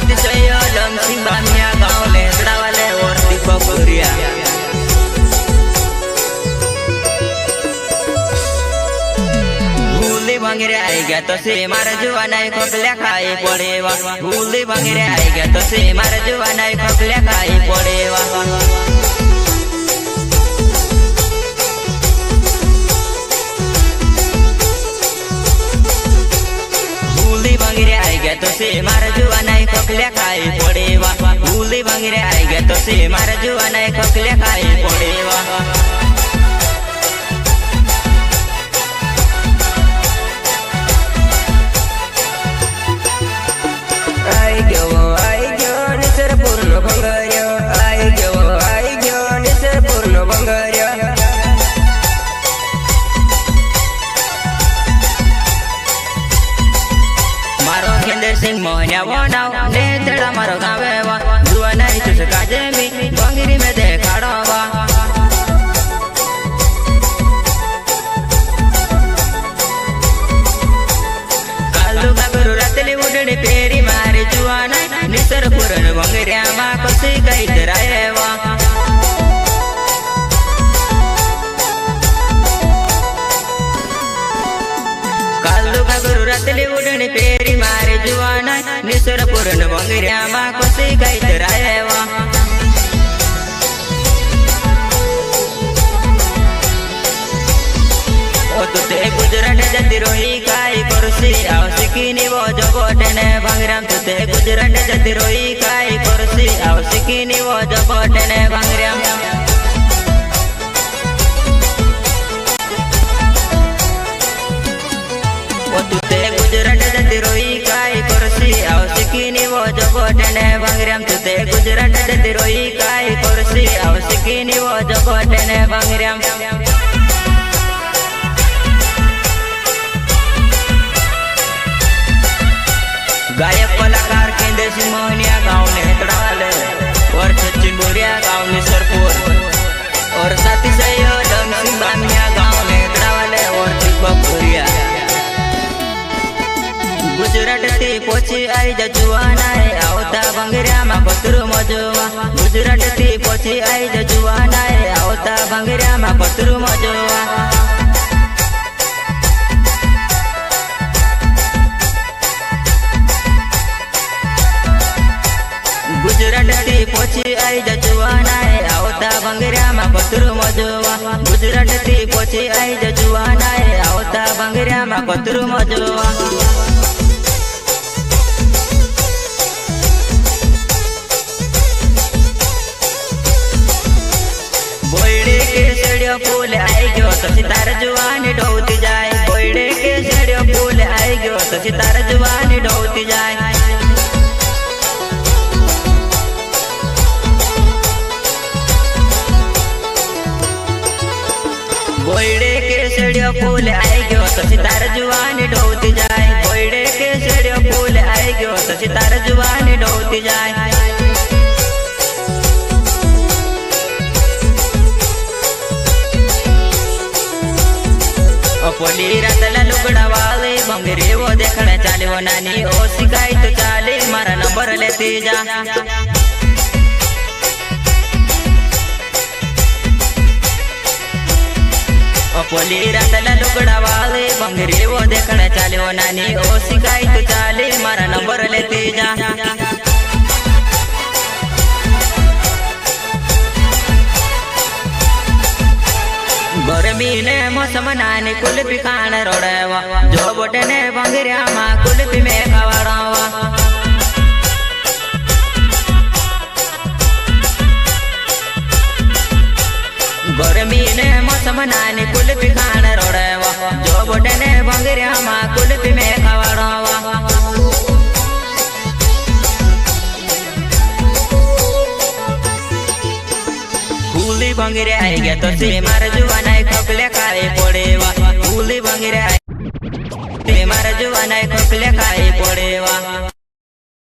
अतिशय लमसिंग बामिया गाँव लेसड़ा वाले और दीपक गोरिया भूली भंगरे आई गया तो से मार जुआना खोकल्या खाई पड़ेवा। भूली भंगरे आई गया तो से मार जुआना खोकल्या खाई पड़ेवा। भूली भंगरे आई गया तो से मार जुआना खोकल्या खाई पड़ेवा। भूली भंगरे आई गया तो से मार जुआना खोकल्या खाई पड़ेवा। आई गयो निसर पूर्ण भंगार्य। आई गयो निसर पूर्ण भंगार्य। मारो खेंदर सिंह मोहनिया वनाव नेतड़ा मारो गावे वा जुआ नहीं तुझ काजे मी बंगरी में देखाड़ो वा। कालू का गुरु रतली उड़नी पेरी मारी जुआ नहीं निसर पूर्ण बंगरिया माँ को सी गई तेराए वा। कालू का गुरु रतली उड़नी पेरी मारी जुआ नहीं निसर पूर्ण बंगरिया माँ को सी गई तेराए वा। तुते गुजरात जती रोही काई करसी आवसिकीनी वो जबोटने भंगराम। तुते गुजरात जती रोही काई करसी आवसिकीनी वो जबोटने भंगराम। तुते गुजरात जती रोही काई करसी आवसिकीनी वो जबोटने भंगराम। तुते गुजरात जती रोही काई करसी आवसिकीनी वो जबोटने भंगराम। गायक कलाकार केंद्र सिंह मोहनिया गाँव नेतड़ा वाले और सचिन बोरिया गाँव निसरपुर और साथी सहयोग लमसिंग बामिया गाँव नेतड़ा वाले और दीपक गोरिया। गुजरात थी पोची आई जुआना है आवता भंगरिया मा पतरू मजोवा। गुजरात थी पोची आई जुआना है आवता भंगरिया मा पतरू मजोवा। गुजरात थी पोची आई जुआना है आवता भंगरिया मा पतरू मजोवा। गुजरात थी पोची आई जुआना है आवता भंगरिया मा पतरू मजोवा। बोयडे के सेड़ियो फूल आई गयो तो सितार जुआनी ढोती जाए। बोयडे के सेड़ियो फूल आई गयो तो सितार जुआनी ढोती जाए। बोयडे के सेड़ियो फूल आई गयो तो सितार जुआनी ढोती जाए। बोयडे के सेड़ियो फूल आई गयो तो सितार जुआनी ढोती जाए। पोली रातला लुगड़ा वाले भंगरे वो देखने चाले वो नानी ओ सिखाई तो चाले मारा नंबर लेती जा। पोली रातला लुगड़ा वाले भंगरे वो देखने चाले वो नानी ओ सिखाई तो चाले मारा नंबर लेती जा। गर्मी ने मौसम नानी कुल्फी खान रोड़वा। जो बोटे ने भंगरिया माँ कुल्फी में खवड़ावा। गर्मी ने मौसम नानी कुल्फी खान रोड़वा। जो बोटे ने भंगरिया माँ कुल्फी में खवड़ावा। भूली भंगरे आई गया तो से मार जुआना खोकले खाई पड़ेवा। भूली भंगरे आई मार जुआना खोकले खाई पड़ेवा।